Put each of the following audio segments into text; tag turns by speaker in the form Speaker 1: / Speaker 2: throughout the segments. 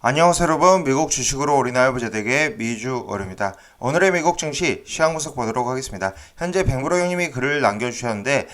Speaker 1: 안녕하세요 여러분, 미국 주식으로 올인하여 부자되게 미주얼입니다. 오늘의 미국 증시 시황 분석 보도록 하겠습니다. 현재 뱅브로 형님이 글을 남겨주셨는데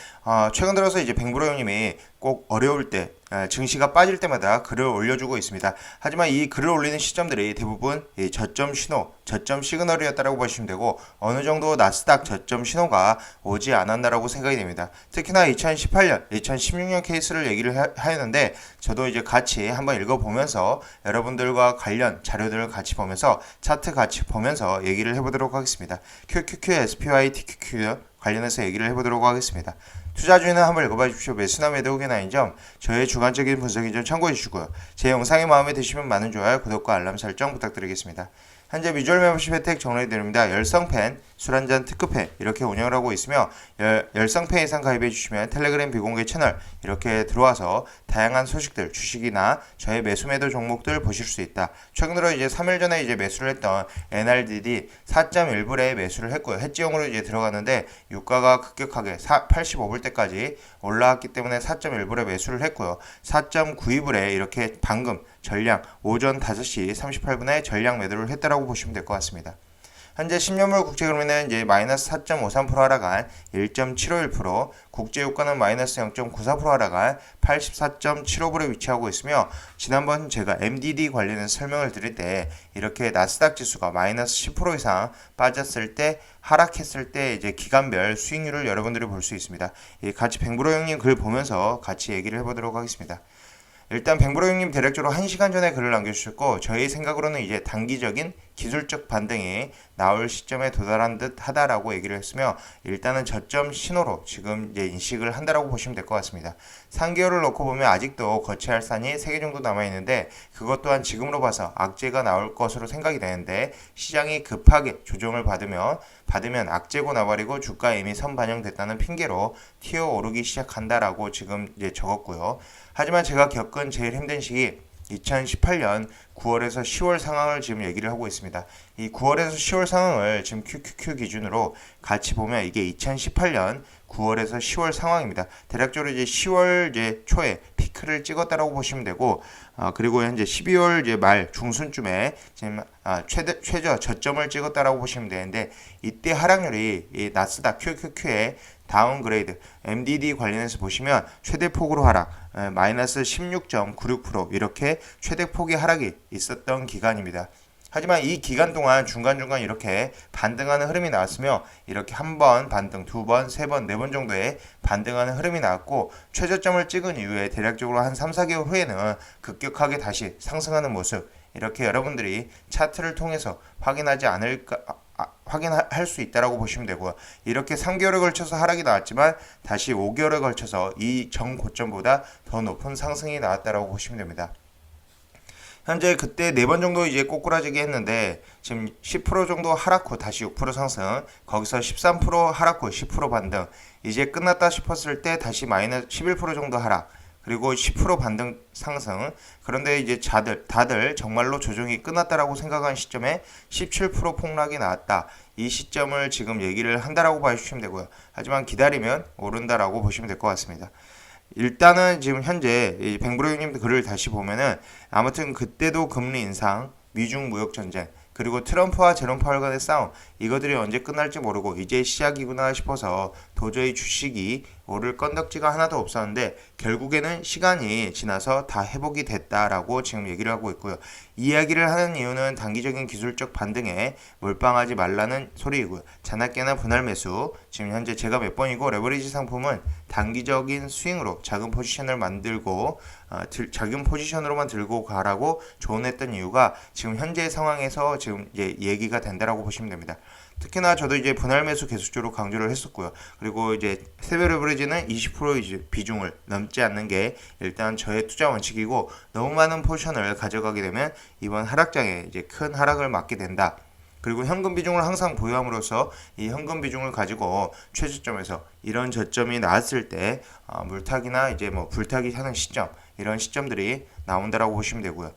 Speaker 1: 최근 들어서 이제 뱅브로 형님이 꼭 어려울 때 증시가 빠질 때마다 글을 올려주고 있습니다. 하지만 이 글을 올리는 시점들이 대부분 이 저점 신호, 저점 시그널이었다고 보시면 되고 어느 정도 나스닥 저점 신호가 오지 않았나라고 생각이 됩니다. 특히나 2018년, 2016년 케이스를 얘기를 하였는데 저도 이제 같이 한번 읽어보면서 여러분들과 관련 자료들을 같이 보면서 차트 같이 보면서 얘기를 해보도록 하겠습니다. QQQ, SPY, TQQ 관련해서 얘기를 해보도록 하겠습니다. 투자주의는 한번 읽어봐 주십시오. 매수나 매도 의견 아닌 점 저의 주관적인 분석인 점 참고해 주시고요. 제 영상이 마음에 드시면 많은 좋아요, 구독과 알람 설정 부탁드리겠습니다. 현재 뮤주얼 멤버십 혜택 정리해드립니다. 열성팬, 술한잔 특급팬 이렇게 운영을 하고 있으며 열성팬 이상 가입해 주시면 텔레그램 비공개 채널 이렇게 들어와서 다양한 소식들, 주식이나 저의 매수 매도 종목들 보실 수 있다. 최근 들어 이제 3일 전에 이제 매수를 했던 NRDD 4.1불에 매수를 했고요. 해지용으로 이제 들어갔는데 유가가 급격하게 85불 때까지 올라왔기 때문에 4.1불에 매수를 했고요. 4.92불에 이렇게 방금 전량 오전 5시 38분에 전량 매도를 했다라고 보시면 될 것 같습니다. 현재 10년물 국채 금리는 이제 마이너스 4.53% 하락한 1.751%, 국제 유가는 마이너스 0.94% 하락한 84.75불에 위치하고 있으며 지난번 제가 MDD 관련해서 설명을 드릴 때 이렇게 나스닥 지수가 마이너스 10% 이상 빠졌을 때 하락했을 때 이제 기간별 수익률을 여러분들이 볼 수 있습니다. 같이 뱅브로 형님 글 보면서 같이 얘기를 해보도록 하겠습니다. 일단 뱅브로 형님 대략적으로 1시간 전에 글을 남겨주셨고 저희 생각으로는 이제 단기적인 기술적 반등이 나올 시점에 도달한 듯 하다라고 얘기를 했으며 일단은 저점 신호로 지금 이제 인식을 한다라고 보시면 될 것 같습니다. 3개월을 놓고 보면 아직도 거쳐야 할 산이 3개 정도 남아있는데 그것 또한 지금으로 봐서 악재가 나올 것으로 생각이 되는데 시장이 급하게 조정을 받으면 악재고 나버리고 주가에 이미 선반영됐다는 핑계로 튀어 오르기 시작한다라고 지금 이제 적었고요. 하지만 제가 겪은 제일 힘든 시기 2018년 9월에서 10월 상황을 지금 얘기를 하고 있습니다. 이 9월에서 10월 상황을 지금 QQQ 기준으로 같이 보면 이게 2018년 9월에서 10월 상황입니다. 대략적으로 이제 10월 이제 초에 피크를 찍었다라고 보시면 되고, 그리고 현재 12월 이제 말 중순쯤에 지금 최저 저점을 찍었다라고 보시면 되는데 이때 하락률이 이 나스닥 QQQ의 다운그레이드 MDD 관련해서 보시면 최대폭으로 하락 마이너스 16.96% 이렇게 최대폭의 하락이 있었던 기간입니다. 하지만 이 기간 동안 중간중간 이렇게 반등하는 흐름이 나왔으며 이렇게 한 번 반등, 두 번, 세 번, 네 번 정도의 반등하는 흐름이 나왔고 최저점을 찍은 이후에 대략적으로 한 3, 4개월 후에는 급격하게 다시 상승하는 모습 이렇게 여러분들이 차트를 통해서 확인할 수 있다라고 보시면 되고요. 이렇게 3개월에 걸쳐서 하락이 나왔지만 다시 5개월에 걸쳐서 이 정고점보다 더 높은 상승이 나왔다라고 보시면 됩니다. 현재 그때 4번 정도 이제 꼬꾸라지게 했는데 지금 10% 정도 하락 후 다시 6% 상승, 거기서 13% 하락 후 10% 반등, 이제 끝났다 싶었을 때 다시 마이너스 11% 정도 하락, 그리고 10% 반등 상승. 그런데 이제 다들 정말로 조정이 끝났다라고 생각한 시점에 17% 폭락이 나왔다. 이 시점을 지금 얘기를 한다라고 봐주시면 되고요. 하지만 기다리면 오른다라고 보시면 될 것 같습니다. 일단은 지금 현재 이 뱅브로 형님 글을 다시 보면은 아무튼 그때도 금리 인상, 미중 무역 전쟁, 그리고 트럼프와 제롬 파월 간의 싸움 이거들이 언제 끝날지 모르고 이제 시작이구나 싶어서 도저히 주식이 오를 건덕지가 하나도 없었는데 결국에는 시간이 지나서 다 회복이 됐다라고 지금 얘기를 하고 있고요. 이 이야기를 하는 이유는 단기적인 기술적 반등에 몰빵하지 말라는 소리이고요. 자나깨나 분할 매수 지금 현재 제가 몇 번이고 레버리지 상품은 단기적인 스윙으로 작은 포지션을 만들고 작은 포지션으로만 들고 가라고 조언했던 이유가 지금 현재 상황에서 지금 이제 얘기가 된다라고 보시면 됩니다. 특히나 저도 이제 분할 매수 계속적으로 강조를 했었고요. 그리고 이제 세배 레버리지는 20% 이제 비중을 넘지 않는 게 일단 저의 투자 원칙이고 너무 많은 포지션을 가져가게 되면 이번 하락장에 이제 큰 하락을 맞게 된다. 그리고 현금 비중을 항상 보유함으로써 이 현금 비중을 가지고 최저점에서 이런 저점이 나왔을 때 물타기나 이제 뭐 불타기 하는 시점 이런 시점들이 나온다라고 보시면 되고요.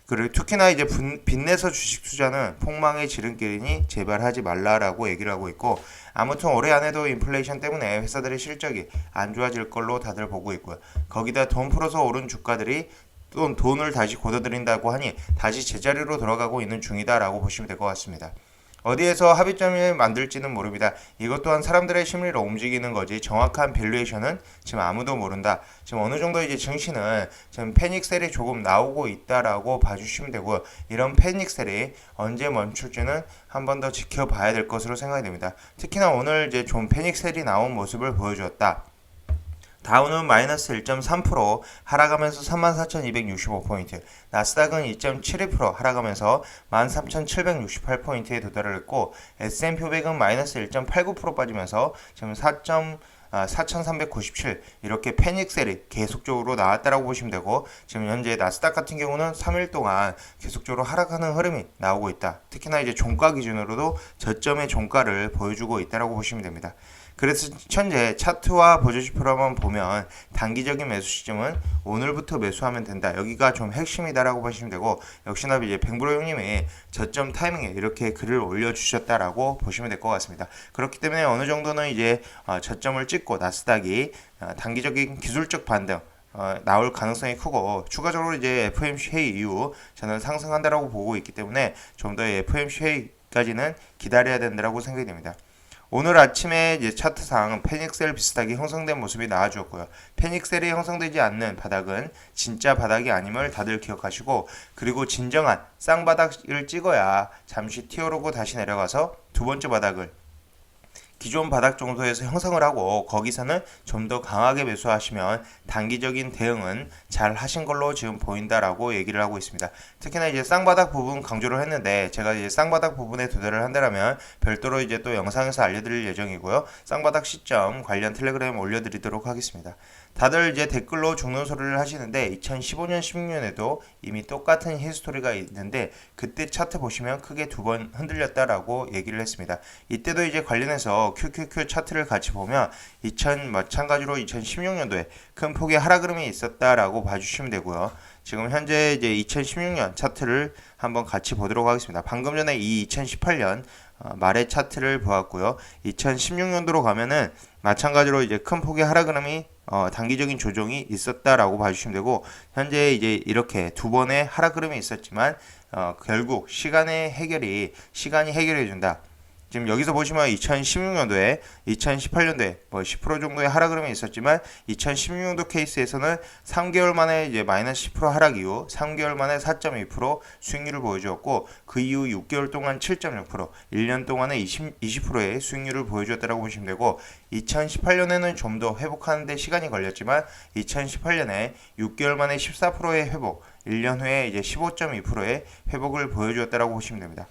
Speaker 1: 그리고 특히나 이제 빚내서 주식 투자는 폭망의 지름길이니 제발 하지 말라라고 얘기를 하고 있고 아무튼 올해 안에도 인플레이션 때문에 회사들의 실적이 안 좋아질 걸로 다들 보고 있고요. 거기다 돈 풀어서 오른 주가들이 또 돈을 다시 걷어들인다고 하니 다시 제자리로 돌아가고 있는 중이다라고 보시면 될 것 같습니다. 어디에서 합의점을 만들지는 모릅니다. 이것 또한 사람들의 심리를 움직이는 거지 정확한 밸류에이션은 지금 아무도 모른다. 지금 어느 정도 이제 증시는 지금 패닉셀이 조금 나오고 있다라고 봐주시면 되고요. 이런 패닉셀이 언제 멈출지는 한 번 더 지켜봐야 될 것으로 생각이 됩니다. 특히나 오늘 이제 좀 패닉셀이 나온 모습을 보여주었다. 다우는 마이너스 1.3% 하락하면서 34,265포인트, 나스닥은 2.72% 하락하면서 13,768포인트에 도달을 했고, S&P 500은 마이너스 1.89% 빠지면서 지금 4,397 이렇게 패닉셀이 계속적으로 나왔다라고 보시면 되고, 지금 현재 나스닥 같은 경우는 3일 동안 계속적으로 하락하는 흐름이 나오고 있다. 특히나 이제 종가 기준으로도 저점의 종가를 보여주고 있다라고 보시면 됩니다. 그래서 현재 차트와 보조지표로만 보면 단기적인 매수 시점은 오늘부터 매수하면 된다. 여기가 좀 핵심이다라고 보시면 되고, 역시나 이제 뱅브로 형님이 저점 타이밍에 이렇게 글을 올려주셨다라고 보시면 될 것 같습니다. 그렇기 때문에 어느 정도는 이제 저점을 찍고 나스닥이 단기적인 기술적 반등 나올 가능성이 크고, 추가적으로 이제 FOMC 회의 이후 저는 상승한다라고 보고 있기 때문에 좀 더 FOMC 회의까지는 기다려야 된다라고 생각이 됩니다. 오늘 아침에 이제 차트상 패닉셀 비슷하게 형성된 모습이 나와주었고요. 패닉셀이 형성되지 않는 바닥은 진짜 바닥이 아님을 다들 기억하시고, 그리고 진정한 쌍바닥을 찍어야 잠시 튀어오르고 다시 내려가서 두 번째 바닥을 기존 바닥 정도에서 형성을 하고, 거기서는 좀 더 강하게 매수하시면 단기적인 대응은 잘 하신 걸로 지금 보인다라고 얘기를 하고 있습니다. 특히나 이제 쌍바닥 부분 강조를 했는데, 제가 이제 쌍바닥 부분에 도달을 한다면 별도로 이제 또 영상에서 알려드릴 예정이고요. 쌍바닥 시점 관련 텔레그램 올려드리도록 하겠습니다. 다들 이제 댓글로 죽는 소리를 하시는데, 2015년 16년에도 이미 똑같은 히스토리가 있는데, 그때 차트 보시면 크게 두 번 흔들렸다라고 얘기를 했습니다. 이때도 이제 관련해서 QQQ 차트를 같이 보면 마찬가지로 2016년도에 큰 폭의 하락 흐름이 있었다라고 봐주시면 되고요. 지금 현재 이제 2016년 차트를 한번 같이 보도록 하겠습니다. 방금 전에 이 2018년 말의 차트를 보았고요. 2016년도로 가면은 마찬가지로 이제 큰 폭의 하락 흐름이 단기적인 조정이 있었다라고 봐주시면 되고, 현재 이제 이렇게 두 번의 하락 흐름이 있었지만 결국 시간이 해결해준다. 지금 여기서 보시면 2016년도에 2018년도에 뭐 10% 정도의 하락 흐름이 있었지만, 2016년도 케이스에서는 3개월 만에 이제 마이너스 10% 하락 이후 3개월 만에 4.2% 수익률을 보여주었고, 그 이후 6개월 동안 7.6%, 1년 동안에 20%의 수익률을 보여주었다고 보시면 되고, 2018년에는 좀 더 회복하는 데 시간이 걸렸지만 2018년에 6개월 만에 14%의 회복, 1년 후에 이제 15.2%의 회복을 보여주었다고 보시면 됩니다.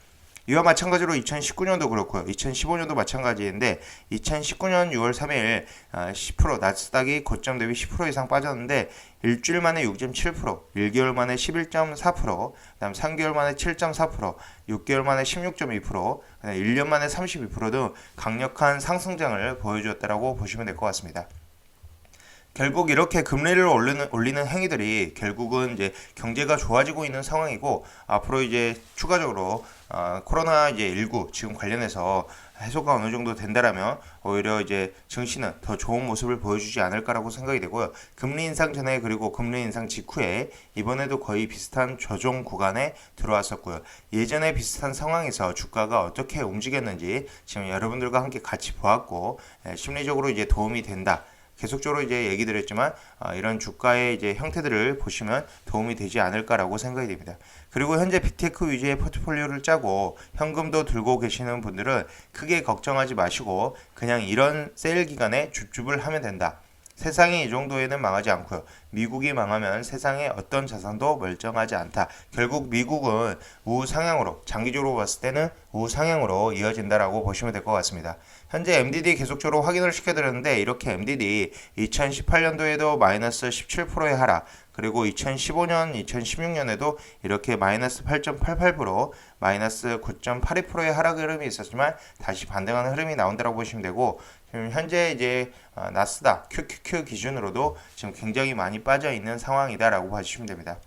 Speaker 1: 이와 마찬가지로 2019년도 그렇고요. 2015년도 마찬가지인데, 2019년 6월 3일 10% 나스닥이 고점 대비 10% 이상 빠졌는데, 일주일 만에 6.7%, 1개월 만에 11.4%, 그다음 3개월 만에 7.4%, 6개월 만에 16.2%, 1년 만에 32% 등 강력한 상승장을 보여주었다고 보시면 될 것 같습니다. 결국 이렇게 금리를 올리는 행위들이 결국은 이제 경제가 좋아지고 있는 상황이고, 앞으로 이제 추가적으로 코로나 이제 19 지금 관련해서 해소가 어느 정도 된다라면 오히려 이제 증시는 더 좋은 모습을 보여주지 않을까라고 생각이 되고요. 금리 인상 전에 그리고 금리 인상 직후에 이번에도 거의 비슷한 조정 구간에 들어왔었고요. 예전에 비슷한 상황에서 주가가 어떻게 움직였는지 지금 여러분들과 함께 같이 보았고, 심리적으로 이제 도움이 된다. 계속적으로 이제 얘기 드렸지만 이런 주가의 이제 형태들을 보시면 도움이 되지 않을까라고 생각이 됩니다. 그리고 현재 빅테크 위주의 포트폴리오를 짜고 현금도 들고 계시는 분들은 크게 걱정하지 마시고 그냥 이런 세일 기간에 줍줍을 하면 된다. 세상이 이 정도에는 망하지 않고요. 미국이 망하면 세상의 어떤 자산도 멀쩡하지 않다. 결국 미국은 우상향으로, 장기적으로 봤을 때는 우상향으로 이어진다라고 보시면 될 것 같습니다. 현재 MDD 계속적으로 확인을 시켜드렸는데, 이렇게 MDD 2018년도에도 마이너스 17%의 하락, 그리고 2015년, 2016년에도 이렇게 마이너스 8.88%, 마이너스 9.82%의 하락 흐름이 있었지만 다시 반등하는 흐름이 나온다고 보시면 되고, 지금 현재 이제 나스닥 QQQ 기준으로도 지금 굉장히 많이 빠져 있는 상황이다라고 봐주시면 됩니다.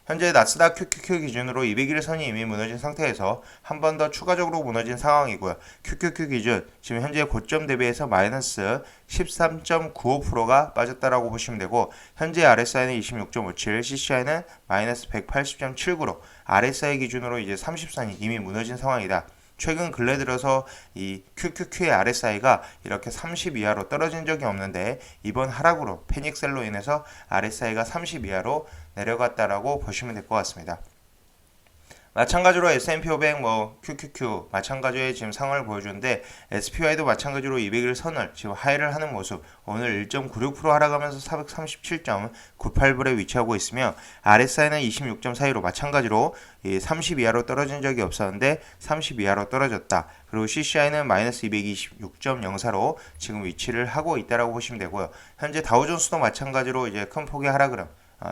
Speaker 1: 현재 나스닥 QQQ 기준으로 200일선이 이미 무너진 상태에서 한 번 더 추가적으로 무너진 상황이고요. QQQ 기준 지금 현재 고점 대비해서 마이너스 13.95%가 빠졌다라고 보시면 되고, 현재 RSI는 26.57, CCI는 마이너스 180.79로 RSI 기준으로 이제 30선이 이미 무너진 상황이다. 최근 근래 들어서 이 QQQ의 RSI가 이렇게 30 이하로 떨어진 적이 없는데, 이번 하락으로 패닉셀로 인해서 RSI가 30 이하로 내려갔다라고 보시면 될 것 같습니다. 마찬가지로 S&P 500, QQQ 마찬가지의 지금 상황을 보여주는데, SPY도 마찬가지로 200일 선을 지금 하회를 하는 모습, 오늘 1.96% 하락하면서 437.98불에 위치하고 있으며, RSI는 26.42로 마찬가지로 30 이하로 떨어진 적이 없었는데 30 이하로 떨어졌다. 그리고 CCI는 마이너스 226.04로 지금 위치를 하고 있다라고 보시면 되고요. 현재 다우존스도 마찬가지로 이제 큰 폭의 하락 흐름.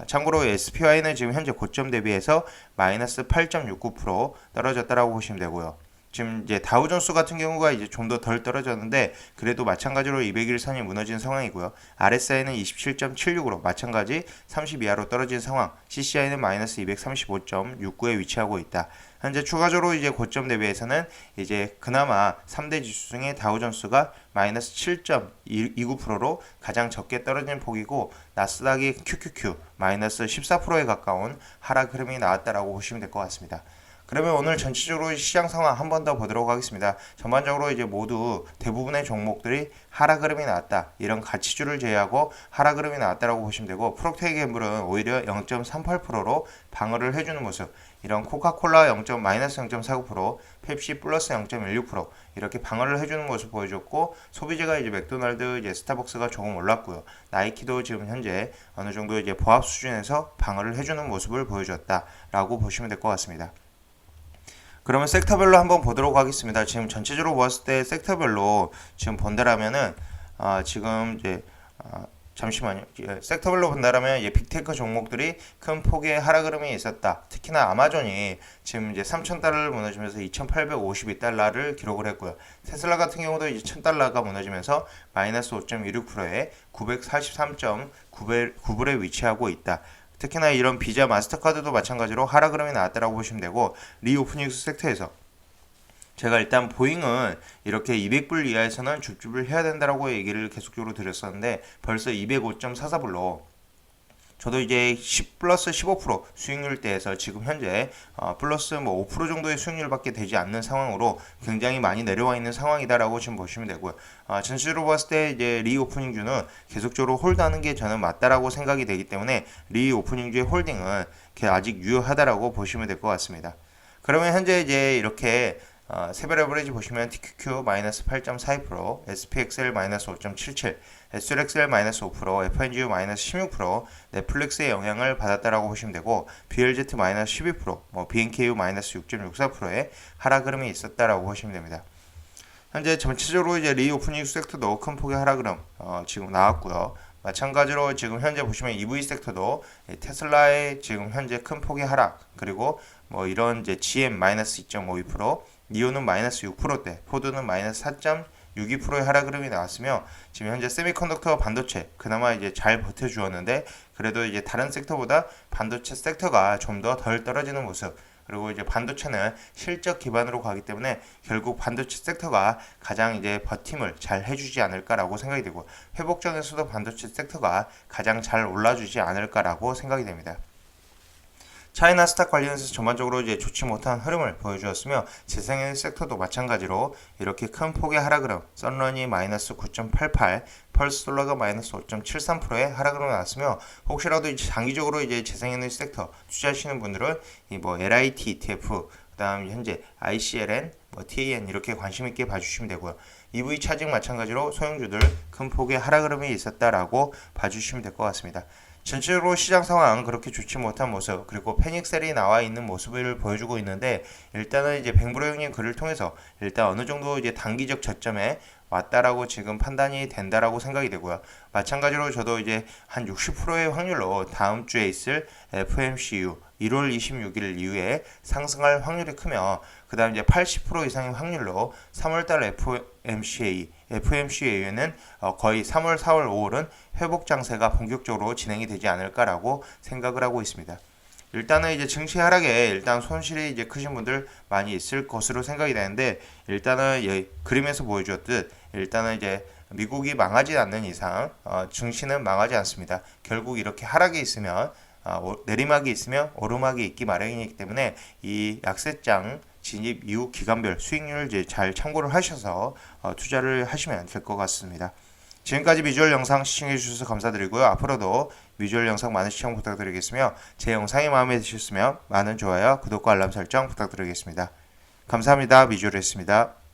Speaker 1: 참고로 SPY는 지금 현재 고점 대비해서 마이너스 8.69% 떨어졌다라고 보시면 되고요. 지금 이제 다우존스 같은 경우가 이제 좀 더 덜 떨어졌는데, 그래도 마찬가지로 200일 선이 무너진 상황이고요. RSI는 27.76으로 마찬가지 30 이하로 떨어진 상황. CCI는 마이너스 235.69에 위치하고 있다. 현재 추가적으로 이제 고점 대비해서는 이제 그나마 3대 지수 중에 다우존스가 마이너스 7.29%로 가장 적게 떨어진 폭이고, 나스닥이 QQQ 마이너스 14%에 가까운 하락 흐름이 나왔다라고 보시면 될 것 같습니다. 그러면 오늘 전체적으로 시장 상황 한 번 더 보도록 하겠습니다. 전반적으로 이제 모두 대부분의 종목들이 하락 흐름이 나왔다. 이런 가치주를 제외하고 하락 흐름이 나왔다라고 보시면 되고, 프록테이 갬블은 오히려 0.38%로 방어를 해주는 모습. 이런 코카콜라 마이너스 0.49%, 펩시 플러스 0.16% 이렇게 방어를 해주는 모습 보여줬고, 소비재가 이제 맥도날드, 이제 스타벅스가 조금 올랐고요. 나이키도 지금 현재 어느 정도 이제 보합 수준에서 방어를 해주는 모습을 보여줬다라고 보시면 될 것 같습니다. 그러면 섹터별로 한번 보도록 하겠습니다. 지금 전체적으로 보았을 때 섹터별로 지금 본다라면은 지금 이제 잠시만요. 섹터별로 본다라면 빅테크 종목들이 큰 폭의 하락 흐름이 있었다. 특히나 아마존이 지금 이제 3,000달러를 무너지면서 2,852달러를 기록을 했고요. 테슬라 같은 경우도 이제 1,000달러가 무너지면서 마이너스 5.16%에 943.9불에 위치하고 있다. 특히나 이런 비자, 마스터카드도 마찬가지로 하락 흐름이 나왔다라고 보시면 되고, 리오프닝 섹터에서 제가 일단 보잉은 이렇게 200불 이하에서는 줍줍을 해야 된다라고 얘기를 계속적으로 드렸었는데, 벌써 205.44불로 저도 이제 10 플러스 15% 수익률대에서 지금 현재 플러스 5% 정도의 수익률밖에 되지 않는 상황으로 굉장히 많이 내려와 있는 상황이다라고 지금 보시면 되고요. 전체적으로 봤을 때 이제 리오프닝주는 계속적으로 홀드하는 게 저는 맞다라고 생각이 되기 때문에 리오프닝주의 홀딩은 아직 유효하다라고 보시면 될 것 같습니다. 그러면 현재 이제 이렇게 세별 에버리지 보시면 TQQ 마이너스 8.42%, SPXL 마이너스 5.77, SLXL 마이너스 5%, FNGU 마이너스 16%, 넷플릭스의 영향을 받았다라고 보시면 되고, BLZ 마이너스 12%, BNKU 마이너스 6.64%의 하락 흐름이 있었다라고 보시면 됩니다. 현재 전체적으로 이제 리오프닝 섹터도 큰 폭의 하락 흐름 지금 나왔고요. 마찬가지로 지금 현재 보시면 EV 섹터도 테슬라의 지금 현재 큰 폭의 하락, 그리고 이런 이제 GM 마이너스 2.52%, 니오는 마이너스 6%대, 포드는 마이너스 4.62%의 하락 흐름이 나왔으며, 지금 현재 세미컨덕터 반도체 그나마 이제 잘 버텨주었는데, 그래도 이제 다른 섹터보다 반도체 섹터가 좀 더 덜 떨어지는 모습. 그리고 이제 반도체는 실적 기반으로 가기 때문에 결국 반도체 섹터가 가장 이제 버팀을 잘 해주지 않을까라고 생각이 되고, 회복장에서도 반도체 섹터가 가장 잘 올라주지 않을까라고 생각이 됩니다. 차이나 스탁 관련해서 전반적으로 이제 좋지 못한 흐름을 보여주었으며, 재생에너지 섹터도 마찬가지로 이렇게 큰 폭의 하락 흐름, 썬런이 마이너스 9.88, 펄스솔라가 마이너스 5.73%의 하락 흐름이 나왔으며, 혹시라도 이제 장기적으로 이제 재생에너지 섹터 투자하시는 분들은 LIT ETF, 그다음 현재 ICLN, TAN 이렇게 관심 있게 봐주시면 되고요. EV 차징 마찬가지로 소형주들 큰 폭의 하락 흐름이 있었다라고 봐주시면 될 것 같습니다. 전체적으로 시장 상황 그렇게 좋지 못한 모습, 그리고 패닉셀이 나와 있는 모습을 보여주고 있는데, 일단은 이제 뱅브로 형님 글을 통해서 일단 어느 정도 이제 단기적 저점에 왔다라고 지금 판단이 된다라고 생각이 되고요. 마찬가지로 저도 이제 한 60%의 확률로 다음 주에 있을 FMCU 1월 26일 이후에 상승할 확률이 크며, 그 다음 이제 80% 이상의 확률로 3월달 FMCA는 거의 3월, 4월, 5월은 회복 장세가 본격적으로 진행이 되지 않을까라고 생각을 하고 있습니다. 일단은 이제 증시 하락에 일단 손실이 이제 크신 분들 많이 있을 것으로 생각이 되는데, 일단은 그림에서 보여주었듯 일단은 이제 미국이 망하지 않는 이상 증시는 망하지 않습니다. 결국 이렇게 하락이 있으면 내리막이 있으면 오르막이 있기 마련이기 때문에 이 약세장 진입 이후 기간별 수익률을 이제 잘 참고를 하셔서 투자를 하시면 될 것 같습니다. 지금까지 미주얼 영상 시청해 주셔서 감사드리고요. 앞으로도 미주얼 영상 많은 시청 부탁드리겠으며, 제 영상이 마음에 드셨으면 많은 좋아요, 구독과 알람 설정 부탁드리겠습니다. 감사합니다. 미주얼이었습니다.